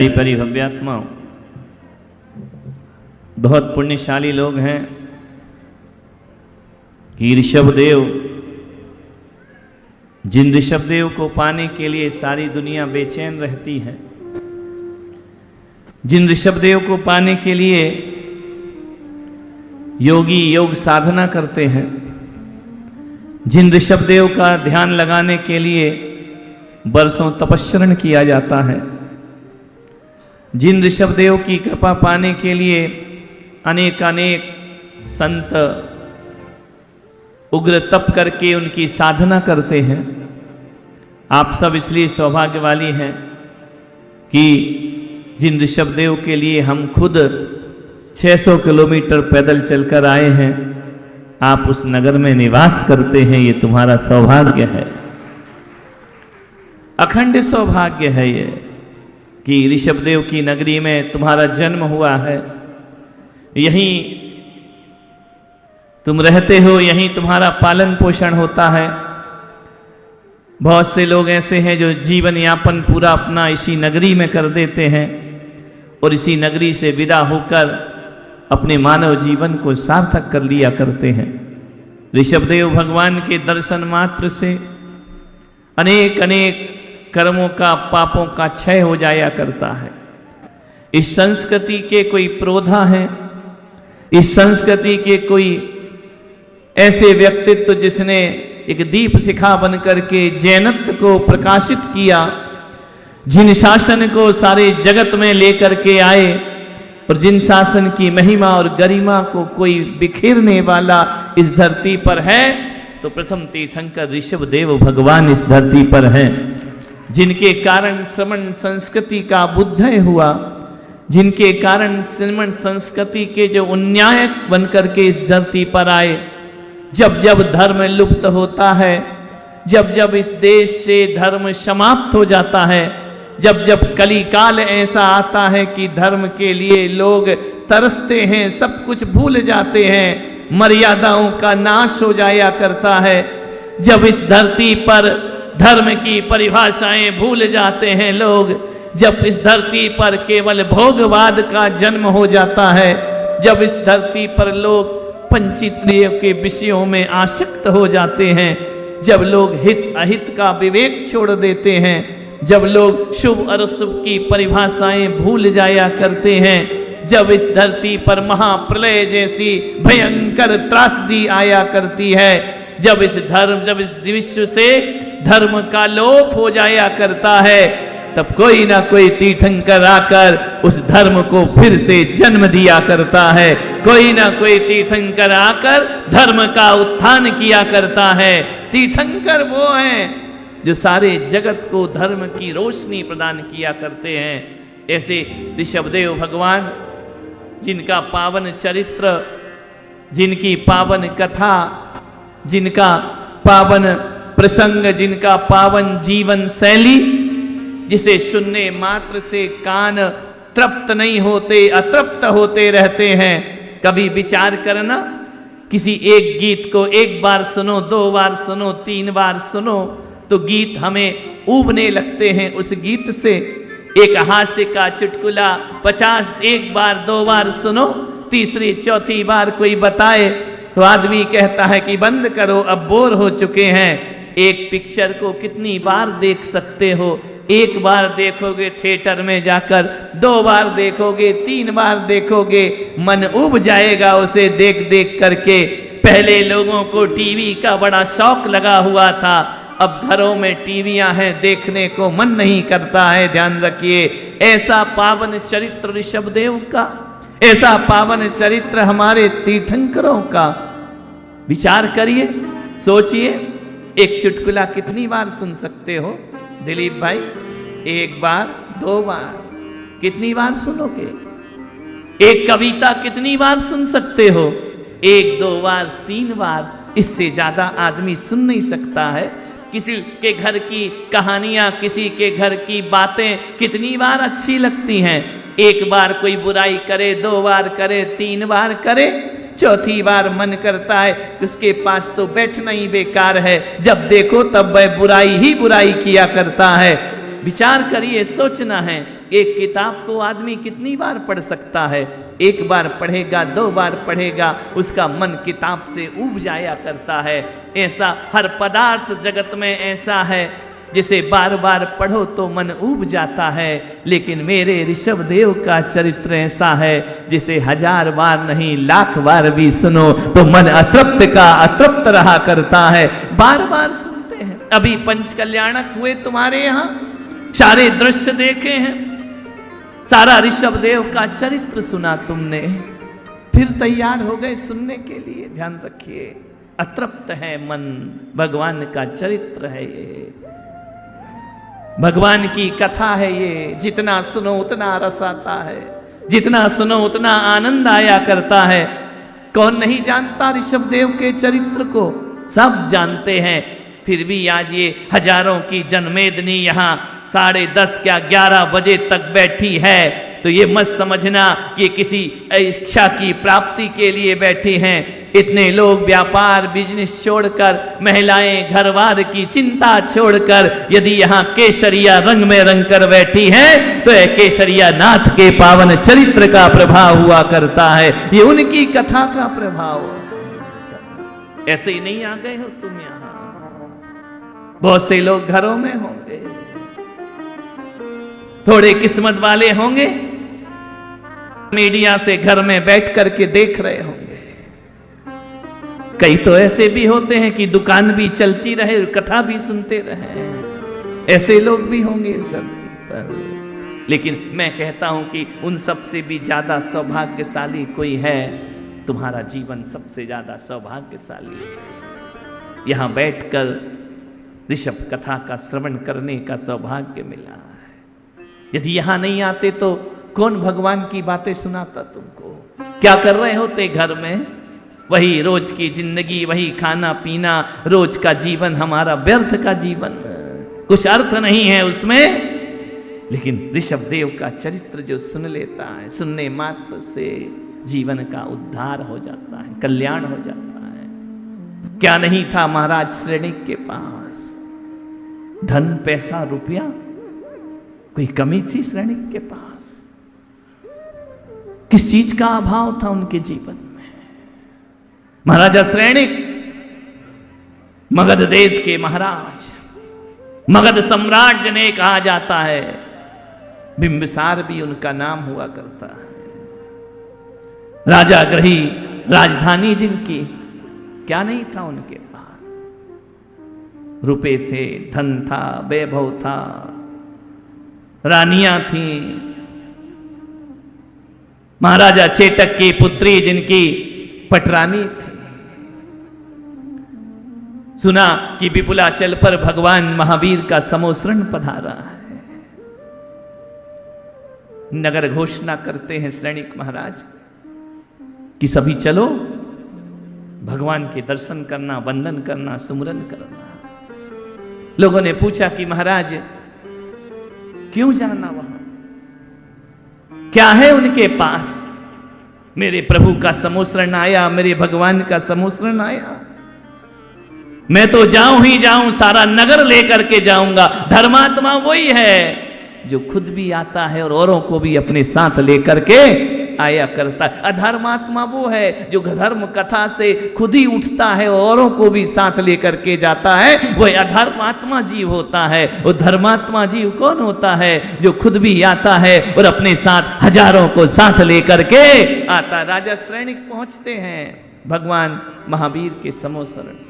परिभव्यात्माओं, बहुत पुण्यशाली लोग हैं कि ऋषभदेव, जिन ऋषभदेव को पाने के लिए सारी दुनिया बेचैन रहती है, जिन ऋषभदेव को पाने के लिए योगी योग साधना करते हैं, जिन ऋषभदेव का ध्यान लगाने के लिए बरसों तपस्या किया जाता है, जिन ऋषभदेव की कृपा पाने के लिए अनेक अनेक संत उग्र तप करके उनकी साधना करते हैं, आप सब इसलिए सौभाग्यवाली हैं कि जिन ऋषभदेव के लिए हम खुद 600 किलोमीटर पैदल चलकर आए हैं, आप उस नगर में निवास करते हैं। ये तुम्हारा सौभाग्य है, अखंड सौभाग्य है ये कि ऋषभदेव की नगरी में तुम्हारा जन्म हुआ है, यहीं तुम रहते हो, यहीं तुम्हारा पालन पोषण होता है। बहुत से लोग ऐसे हैं जो जीवन यापन पूरा अपना इसी नगरी में कर देते हैं और इसी नगरी से विदा होकर अपने मानव जीवन को सार्थक कर लिया करते हैं। ऋषभदेव भगवान के दर्शन मात्र से अनेक अनेक कर्मों का, पापों का क्षय हो जाया करता है। इस संस्कृति के कोई प्रोधा हैं, इस संस्कृति के कोई ऐसे व्यक्तित्व जिसने एक दीप शिखा बनकर के जैनत्व को प्रकाशित किया, जिन शासन को सारे जगत में लेकर के आए और जिन शासन की महिमा और गरिमा को कोई बिखेरने वाला इस धरती पर है, तो प्रथम तीर्थंकर ऋषभदेव भगवान इस धरती पर हैं, जिनके कारण श्रमण संस्कृति का बुद्धय हुआ, जिनके कारण श्रमण संस्कृति के जो उन्नायक बनकर के इस धरती पर आए। जब जब धर्म लुप्त होता है, जब जब इस देश से धर्म समाप्त हो जाता है, जब जब कलिकाल ऐसा आता है कि धर्म के लिए लोग तरसते हैं, सब कुछ भूल जाते हैं, मर्यादाओं का नाश हो जाया करता है, जब इस धरती पर धर्म की परिभाषाएं भूल जाते हैं लोग, जब इस धरती पर केवल भोगवाद का जन्म हो जाता है, जब इस धरती पर लोग पंचेंद्रिय के विषयों में आसक्त हो जाते हैं, जब लोग हित अहित का विवेक छोड़ देते हैं, जब लोग शुभ और अशुभ की परिभाषाएं भूल जाया करते हैं, जब इस धरती पर महाप्रलय जैसी भयंकर त्रासदी आया करती है, जब इस विश्व से धर्म का लोप हो जाया करता है, तब कोई ना कोई तीर्थंकर आकर उस धर्म को फिर से जन्म दिया करता है, कोई ना कोई तीर्थंकर आकर धर्म का उत्थान किया करता है। तीर्थंकर वो हैं जो सारे जगत को धर्म की रोशनी प्रदान किया करते हैं। ऐसे ऋषभदेव भगवान, जिनका पावन चरित्र, जिनकी पावन कथा, जिनका पावन प्रसंग, जिनका पावन जीवन शैली, जिसे सुनने मात्र से कान तृप्त नहीं होते, अतृप्त होते रहते हैं। कभी विचार करना, किसी एक गीत को एक बार सुनो, 2 बार सुनो, 3 बार सुनो तो गीत हमें ऊबने लगते हैं उस गीत से। एक हास्य का चुटकुला 50 एक बार 2 बार सुनो, तीसरी चौथी बार कोई बताए तो आदमी कहता है कि बंद करो, अब बोर हो चुके हैं। एक पिक्चर को कितनी बार देख सकते हो? एक बार देखोगे थिएटर में जाकर, 2 बार देखोगे, 3 बार देखोगे, मन उब जाएगा उसे देख देख करके। पहले लोगों को टीवी का बड़ा शौक लगा हुआ था, अब घरों में टीवियां हैं, देखने को मन नहीं करता है। ध्यान रखिए, ऐसा पावन चरित्र ऋषभदेव का, ऐसा पावन चरित्र हमारे तीर्थंकरों का। विचार करिए, सोचिए, एक चुटकुला कितनी बार सुन सकते हो दिलीप भाई? 1 बार 2 बार, कितनी बार सुनोगे? एक कविता कितनी बार सुन सकते हो? 1 2 बार 3 बार, इससे ज्यादा आदमी सुन नहीं सकता है। किसी के घर की कहानियां, किसी के घर की बातें कितनी बार अच्छी लगती हैं? 1 बार कोई बुराई करे, 2 बार करे, 3 बार करे, चौथी बार मन करता है उसके पास तो बैठना ही बेकार है, जब देखो तब वह बुराई ही बुराई किया करता है। विचार करिए, सोचना है एक किताब को आदमी कितनी बार पढ़ सकता है? एक बार पढ़ेगा, 2 बार पढ़ेगा, उसका मन किताब से ऊब जाया करता है। ऐसा हर पदार्थ जगत में ऐसा है जिसे बार बार पढ़ो तो मन ऊब जाता है, लेकिन मेरे ऋषभदेव का चरित्र ऐसा है जिसे 1000 बार नहीं 1,00,000 बार भी सुनो तो मन अतृप्त का अतृप्त रहा करता है। बार बार सुनते हैं। अभी पंचकल्याणक हुए तुम्हारे यहाँ, सारे दृश्य देखे हैं, सारा ऋषभदेव का चरित्र सुना तुमने, फिर तैयार हो गए सुनने के लिए। ध्यान रखिए, अतृप्त है मन, भगवान का चरित्र है ये, भगवान की कथा है ये। जितना सुनो उतना रस आता है, जितना सुनो उतना आनंद आया करता है। कौन नहीं जानता ऋषभदेव के चरित्र को? सब जानते हैं। फिर भी आज ये हजारों की जनमेदनी यहाँ 10:30 क्या 11 बजे तक बैठी है, तो ये मत समझना कि किसी इच्छा की प्राप्ति के लिए बैठे हैं। इतने लोग व्यापार बिजनेस छोड़कर, महिलाएं घरवार की चिंता छोड़कर यदि यहाँ केसरिया रंग में रंग कर बैठी हैं, तो केसरिया नाथ के पावन चरित्र का प्रभाव हुआ करता है। ये उनकी कथा का प्रभाव है। ऐसे ही नहीं आ गए हो तुम यहाँ, बहुत से लोग घरों में होंगे, थोड़े किस्मत वाले होंगे, मीडिया से घर में बैठ करके देख रहे होंगे। कई तो ऐसे भी होते हैं कि दुकान भी चलती रहे, कथा भी सुनते रहे। ऐसे लोग भी होंगे इस धरती पर। लेकिन मैं कहता हूं कि उन सबसे भी ज्यादा सौभाग्यशाली कोई है, तुम्हारा जीवन सबसे ज्यादा सौभाग्यशाली है। यहां बैठकर ऋषभ कथा का श्रवण करने का सौभाग्य मिला है। यदि यहां नहीं आते तो कौन भगवान की बातें सुनाता तुमको? क्या कर रहे होते घर में? वही रोज की जिंदगी, वही खाना पीना, रोज का जीवन हमारा व्यर्थ का जीवन, कुछ अर्थ नहीं है उसमें। लेकिन ऋषभदेव का चरित्र जो सुन लेता है, सुनने मात्र से जीवन का उद्धार हो जाता है, कल्याण हो जाता है। क्या नहीं था महाराज श्रेणिक के पास? धन, पैसा, रुपया, कोई कमी थी श्रेणिक के पास? किस चीज का अभाव था उनके जीवन में? महाराजा श्रेणिक मगध देश के महाराज, मगध सम्राट जिन्हें कहा जाता है, बिंबिसार भी उनका नाम हुआ करता है। राजा ग्रही राजधानी जिनकी, क्या नहीं था उनके पास? रुपए थे, धन था, वैभव था, रानियां थी। महाराजा चेतक की पुत्री जिनकी पटरानी थी। सुना कि विपुलाचल पर भगवान महावीर का समोसरण पधारा है। नगर घोषणा करते हैं श्रेणिक महाराज कि सभी चलो भगवान के दर्शन करना, वंदन करना, सुमरन करना। लोगों ने पूछा कि महाराज क्यों जाना वहां? क्या है उनके पास? मेरे प्रभु का समोसरण आया, मेरे भगवान का समोसरण आया, मैं तो जाऊं ही जाऊं, सारा नगर लेकर के जाऊंगा। धर्मात्मा वही है जो खुद भी आता है और औरों को भी अपने साथ लेकर के आया करता है। अधर्मात्मा वो है जो धर्म कथा से खुद ही उठता है और औरों को भी साथ लेकर के जाता है, वह अधर्मात्मा जीव होता है। वो धर्मात्मा जीव कौन होता है? जो खुद भी आता है और अपने साथ हजारों को साथ लेकर के आता। राजा श्रेणिक पहुंचते हैं भगवान महावीर के समोसरण।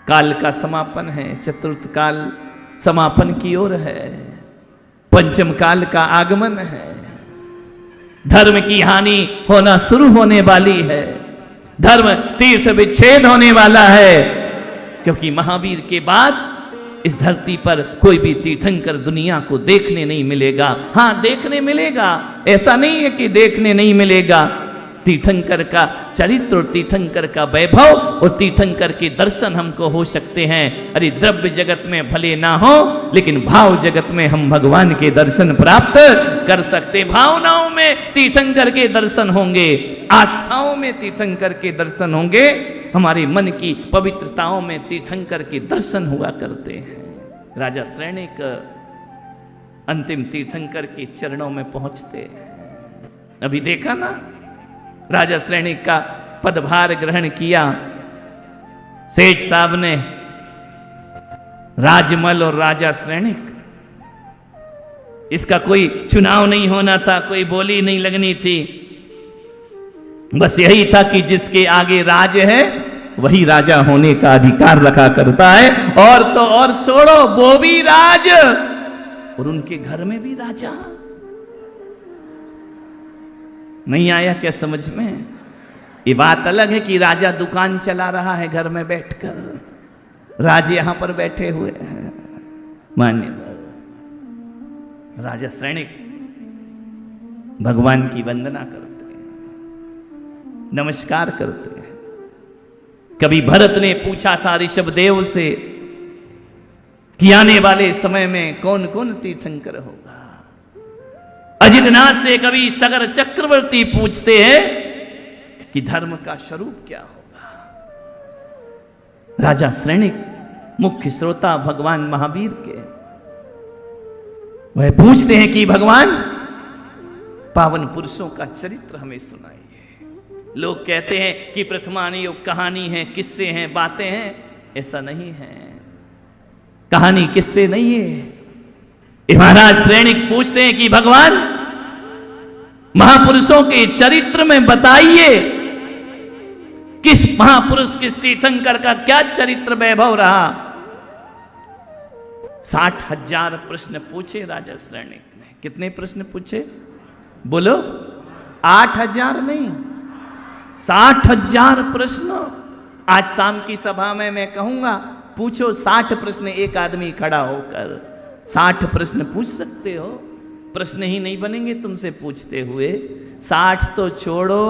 काल का समापन है, चतुर्थ काल समापन की ओर है, पंचम काल का आगमन है, धर्म की हानि होना शुरू होने वाली है, धर्म तीर्थ विच्छेद होने वाला है। क्योंकि महावीर के बाद इस धरती पर कोई भी तीर्थंकर दुनिया को देखने नहीं मिलेगा। हाँ, देखने मिलेगा, ऐसा नहीं है कि देखने नहीं मिलेगा। तीर्थंकर का चरित्र और तीर्थंकर का वैभव और तीर्थंकर के दर्शन हमको हो सकते हैं। अरे द्रव्य जगत में भले ना हो, लेकिन भाव जगत में हम भगवान के दर्शन प्राप्त कर सकते। भावनाओं में तीर्थंकर के दर्शन होंगे, आस्थाओं में तीर्थंकर के दर्शन होंगे, हमारे मन की पवित्रताओं में तीर्थंकर के दर्शन हुआ करते हैं। राजा श्रेणिक अंतिम तीर्थंकर के चरणों में पहुंचते। अभी देखा ना, राजा श्रेणिक का पदभार ग्रहण किया सेठ साहब ने, राजमल और राजा श्रेणिक। इसका कोई चुनाव नहीं होना था, कोई बोली नहीं लगनी थी, बस यही था कि जिसके आगे राज है वही राजा होने का अधिकार रखा करता है। और तो और छोड़ो, वो भी राज और उनके घर में भी राजा। नहीं आया क्या समझ में? ये बात अलग है कि राजा दुकान चला रहा है घर में बैठकर, राज यहां पर बैठे हुए हैं। मान्य राजा श्रेणिक भगवान की वंदना करते हैं, नमस्कार करते हैं। कभी भरत ने पूछा था ऋषभदेव से कि आने वाले समय में कौन कौन तीर्थंकर होगा। अजितनाथ से कभी सगर चक्रवर्ती पूछते हैं कि धर्म का स्वरूप क्या होगा। राजा श्रेणिक मुख्य श्रोता भगवान महावीर के, वह पूछते हैं कि भगवान पावन पुरुषों का चरित्र हमें सुनाइए। लोग कहते हैं कि प्रथमानुयोग कहानी है, किस्से हैं, बातें हैं। ऐसा नहीं है, कहानी किस्से नहीं है। महाराज श्रेणिक पूछते हैं कि भगवान महापुरुषों के चरित्र में बताइए, किस महापुरुष किस तीर्थंकर का क्या चरित्र वैभव रहा। 60,000 प्रश्न पूछे राजा श्रेणिक ने। कितने प्रश्न पूछे बोलो? 8,000 नहीं, 60,000 प्रश्न। आज शाम की सभा में मैं कहूंगा पूछो 60 प्रश्न, एक आदमी खड़ा होकर 60 प्रश्न पूछ सकते हो। प्रश्न ही नहीं बनेंगे तुमसे पूछते हुए। 60 तो छोड़ो,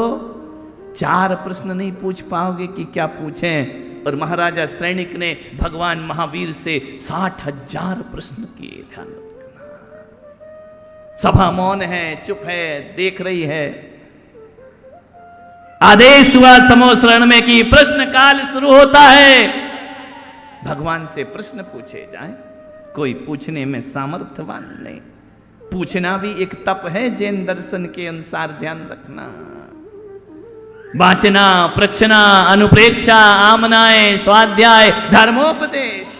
4 प्रश्न नहीं पूछ पाओगे कि क्या पूछें। और महाराजा श्रेणिक ने भगवान महावीर से 60,000 प्रश्न किए। ध्यान रखना, सभा मौन है, चुप है, देख रही है। आदेश हुआ समोसरण में कि प्रश्न काल शुरू होता है, भगवान से प्रश्न पूछे जाएं। कोई पूछने में सामर्थ्यवान नहीं। पूछना भी एक तप है, जैन दर्शन के अनुसार, ध्यान रखना। वाचना, प्रक्षना, अनुप्रेक्षा, आमनाएं, स्वाध्याय, धर्मोपदेश,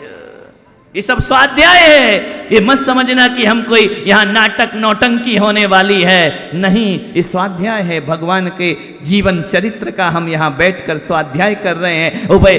ये सब स्वाध्याय है। ये मत समझना कि हम कोई यहां नाटक नौटंकी होने वाली है, नहीं। ये स्वाध्याय है, भगवान के जीवन चरित्र का हम यहां बैठकर स्वाध्याय कर रहे हैं। वह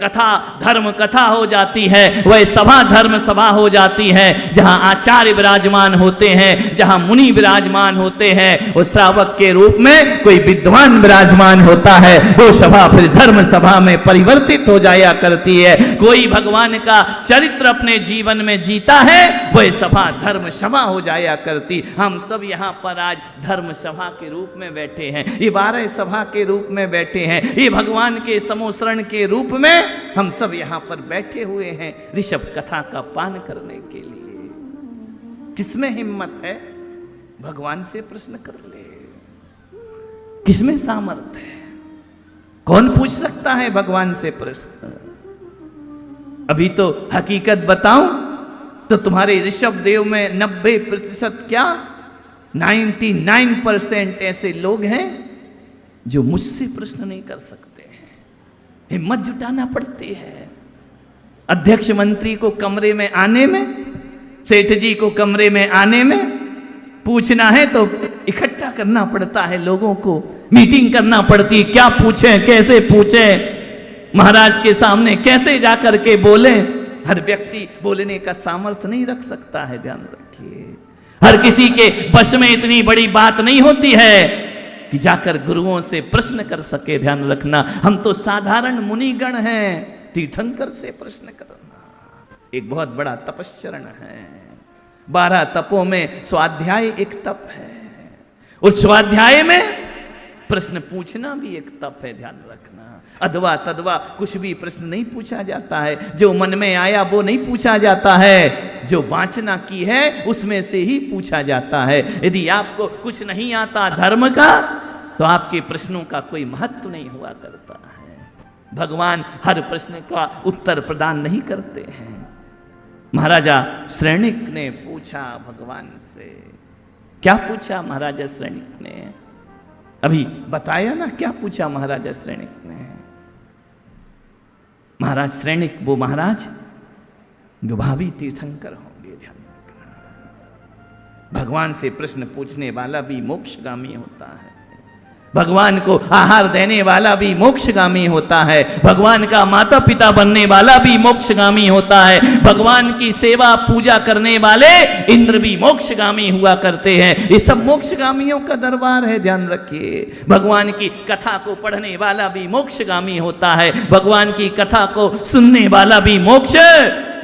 कथा धर्म कथा हो जाती है, वह सभा धर्म सभा हो जाती है, जहां आचार्य विराजमान होते हैं, जहां मुनि विराजमान होते हैं, वो श्रावक के रूप में कोई विद्वान विराजमान होता है। वो सभा फिर धर्म सभा में परिवर्तित हो जाया करती है। कोई भगवान का चरित्र अपने जीवन में जीता है, वह सभा धर्म सभा हो जाया करती। हम सब यहाँ पर आज धर्म सभा के रूप में बैठे हैं, ये 12 सभा के रूप में बैठे हैं, ये भगवान के समोसरण के रूप में हम सब यहाँ पर बैठे हुए हैं ऋषभ कथा का पान करने के लिए। किसमें हिम्मत है? भगवान से प्रश्न कर ले। किसमें सामर्थ्य है? कौन पूछ सकता है भगवान से प्रश्न? अभी तो हकीकत बताऊं तो तुम्हारे ऋषभ देव में 90% क्या 99% ऐसे लोग हैं जो मुझसे प्रश्न नहीं कर सकते हैं। हिम्मत जुटाना पड़ती है। अध्यक्ष मंत्री को कमरे में आने में, सेठ जी को कमरे में आने में, पूछना है तो इकट्ठा करना पड़ता है लोगों को, मीटिंग करना पड़ती है। क्या पूछें, कैसे पूछें, महाराज के सामने कैसे जाकर के बोले। हर व्यक्ति बोलने का सामर्थ्य नहीं रख सकता है, ध्यान रखिए। हर किसी के वश में इतनी बड़ी बात नहीं होती है कि जाकर गुरुओं से प्रश्न कर सके। ध्यान रखना, हम तो साधारण मुनिगण हैं, तीर्थंकर से प्रश्न करना एक बहुत बड़ा तपश्चरण है। 12 तपों में स्वाध्याय एक तप है, उस स्वाध्याय में प्रश्न पूछना भी एक तप है। ध्यान रखना, अधवा तदवा कुछ भी प्रश्न नहीं पूछा जाता है। जो मन में आया वो नहीं पूछा जाता है, जो वांछना की है उसमें से ही पूछा जाता है। यदि आपको कुछ नहीं आता धर्म का, तो आपके प्रश्नों का कोई महत्व नहीं हुआ करता है। भगवान हर प्रश्न का उत्तर प्रदान नहीं करते हैं। महाराजा श्रेणिक ने पूछा भगवान से। क्या पूछा महाराजा श्रेणिक ने? अभी बताया ना क्या पूछा महाराजा श्रेणिक ने। महाराज श्रेणिक वो महाराज जो भावी तीर्थंकर होंगे, ध्यान रखना। भगवान से प्रश्न पूछने वाला भी मोक्षगामी होता है, भगवान को आहार देने वाला भी मोक्षगामी होता है, भगवान का माता पिता बनने वाला भी मोक्षगामी होता है, भगवान की सेवा पूजा करने वाले इंद्र भी मोक्षगामी हुआ करते हैं। ये सब मोक्षगामियों का दरबार है, ध्यान रखिए। भगवान की कथा को पढ़ने वाला भी मोक्षगामी होता है, भगवान की कथा को सुनने वाला भी मोक्ष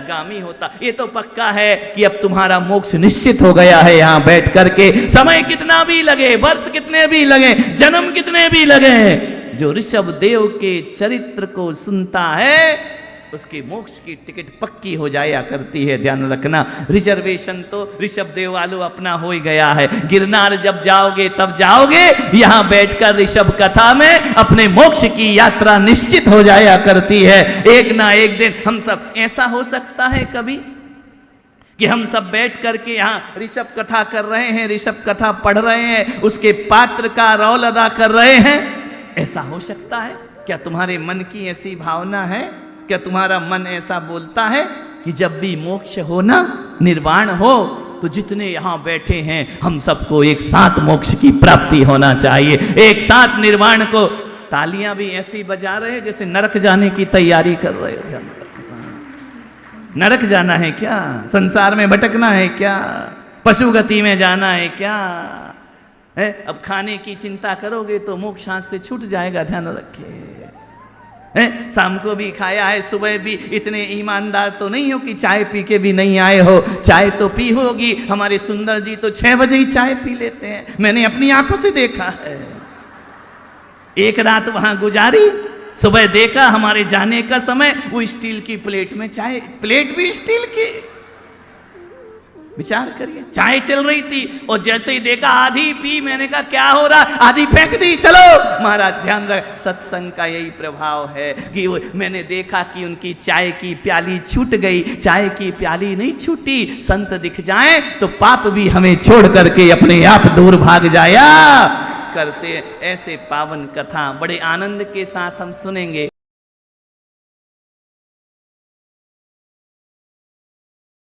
गामी होता। ये तो पक्का है कि अब तुम्हारा मोक्ष निश्चित हो गया है यहां बैठ करके। समय कितना भी लगे, वर्ष कितने भी लगे, जन्म कितने भी लगे, जो ऋषभ देव के चरित्र को सुनता है उसके मोक्ष की टिकट पक्की हो जाया करती है। ध्यान रखना, रिजर्वेशन तो ऋषभ देव वालों अपना हो ही गया है। गिरनार जब जाओगे तब जाओगे, यहां बैठकर ऋषभ कथा में अपने मोक्ष की यात्रा निश्चित हो जाया करती है। एक ना एक दिन हम सब, ऐसा हो सकता है कभी कि हम सब बैठ करके यहाँ ऋषभ कथा कर रहे हैं, ऋषभ कथा पढ़ रहे हैं, उसके पात्र का रोल अदा कर रहे हैं, ऐसा हो सकता है? क्या तुम्हारे मन की ऐसी भावना है? क्या तुम्हारा मन ऐसा बोलता है कि जब भी मोक्ष हो ना, निर्वाण हो, तो जितने यहाँ बैठे हैं हम सबको एक साथ मोक्ष की प्राप्ति होना चाहिए, एक साथ निर्वाण को। तालियां भी ऐसी बजा रहे हैं जैसे नरक जाने की तैयारी कर रहे हो। नरक जाना है क्या? संसार में भटकना है क्या? पशु गति में जाना है क्या है? अब खाने की चिंता करोगे तो मोक्ष हाथ से छूट जाएगा, ध्यान रखिए। शाम को भी खाया है, सुबह भी। इतने ईमानदार तो नहीं हो कि चाय पी के भी नहीं आए हो। चाय तो पी होगी। हमारे सुंदर जी तो 6 बजे ही चाय पी लेते हैं, मैंने अपनी आंखों से देखा है। एक रात वहां गुजारी, सुबह देखा हमारे जाने का समय, वो स्टील की प्लेट में चाय, प्लेट भी स्टील की। विचार करिए, चाय चल रही थी और जैसे ही देखा आधी पी, मैंने कहा क्या हो रहा, आधी फेंक दी। चलो महाराज ध्यान रख, सत्संग का यही प्रभाव है कि मैंने देखा कि उनकी चाय की प्याली छूट गई। चाय की प्याली नहीं छूटी। संत दिख जाए तो पाप भी हमें छोड़ करके अपने आप दूर भाग जाया करते। ऐसे पावन कथा बड़े आनंद के साथ हम सुनेंगे।